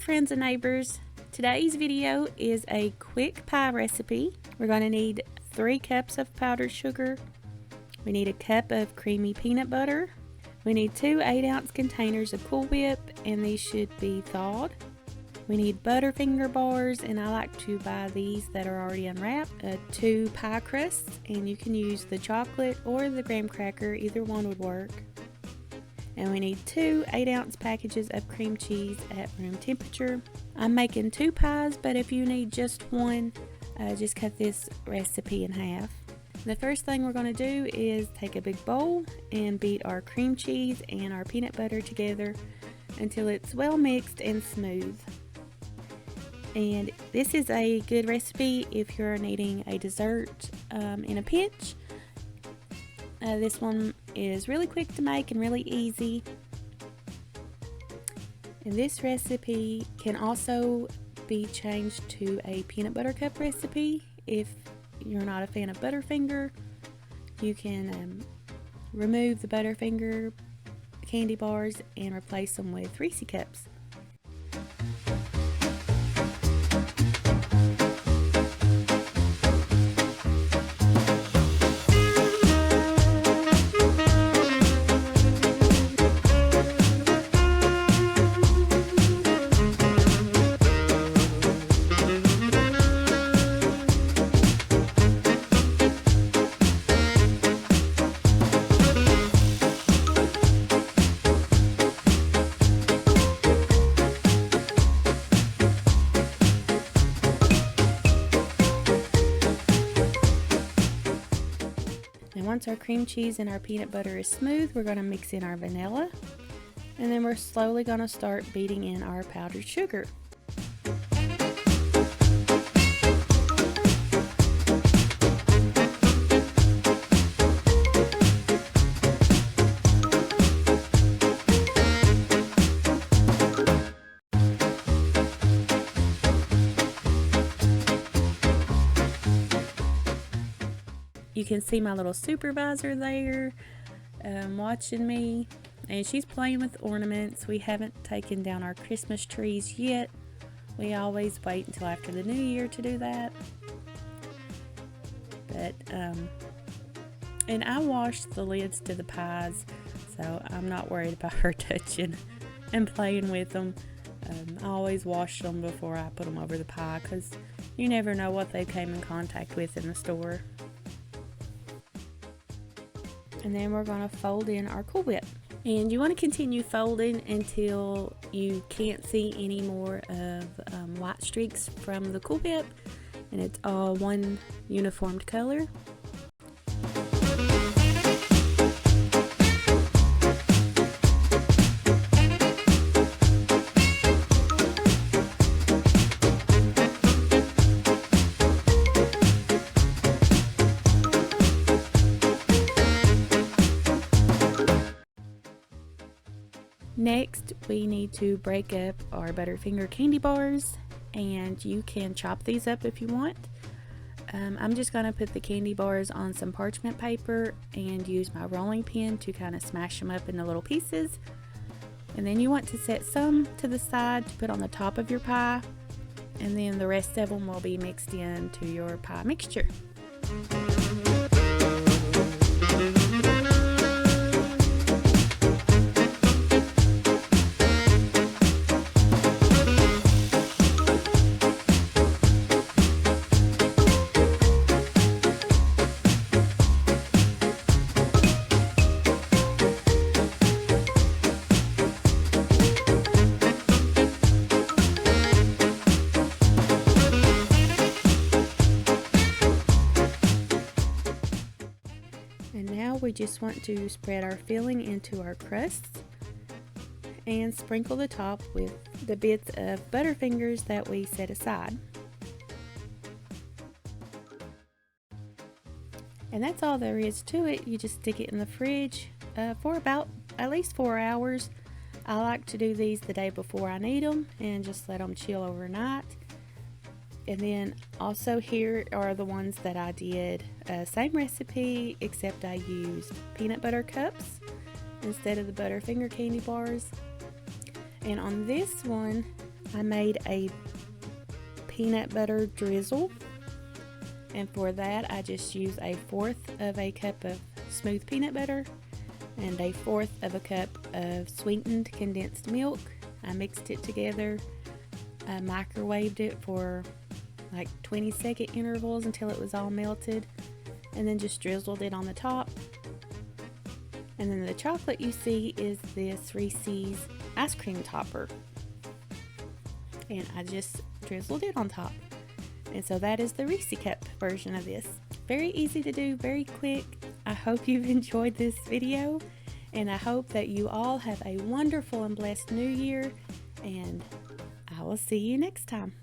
friends and neighbors. Today's video is a quick pie recipe. We're going to need 3 cups of powdered sugar. We need a cup of creamy peanut butter. We need 2 8-ounce containers of Cool Whip, and these should be thawed. We need Butterfinger bars, and I like to buy these that are already unwrapped. 2 pie crusts, and you can use the chocolate or the graham cracker, either one would work. And we need 2 8-ounce packages of cream cheese at room temperature. I'm making 2 pies, but if you need just one, just cut this recipe in half. The first thing we're going to do is take a big bowl and beat our cream cheese and our peanut butter together until it's well mixed and smooth. And this is a good recipe if you're needing a dessert in a pinch. This one is really quick to make and really easy. And this recipe can also be changed to a peanut butter cup recipe. If you're not a fan of Butterfinger, you can remove the Butterfinger candy bars and replace them with Reese cups. And once our cream cheese and our peanut butter is smooth, we're going to mix in our vanilla, and then we're slowly going to start beating in our powdered sugar. You can see my little supervisor there watching me, and she's playing with ornaments. We haven't taken down our Christmas trees yet. We always wait until after the new year to do that. But and I washed the lids to the pies, so I'm not worried about her touching and playing with them. I always wash them before I put them over the pie, because you never know what they came in contact with in the store. And then we're going to fold in our Cool Whip. And you want to continue folding until you can't see any more of white streaks from the Cool Whip, and it's all one uniformed color. Next, we need to break up our Butterfinger candy bars, and you can chop these up if you want. I'm just going to put the candy bars on some parchment paper and use my rolling pin to kind of smash them up into little pieces. And then you want to set some to the side to put on the top of your pie, and then the rest of them will be mixed into your pie mixture. We just want to spread our filling into our crusts and sprinkle the top with the bits of Butterfingers that we set aside. And that's all there is to it. You just stick it in the fridge for about at least 4 hours. I like to do these the day before I need them and just let them chill overnight. And then also here are the ones that I did, same recipe, except I used peanut butter cups instead of the Butterfinger candy bars. And on this one, I made a peanut butter drizzle, and for that I just use 1/4 of a cup of smooth peanut butter and 1/4 of a cup of sweetened condensed milk. I mixed it together, I microwaved it for like 20-second intervals until it was all melted, and then just drizzled it on the top. And then the chocolate you see is this Reese's ice cream topper, and I just drizzled it on top. And so that is the Reese cup version of this. Very easy to do, very quick. I hope you've enjoyed this video, and I hope that you all have a wonderful and blessed new year, and I will see you next time.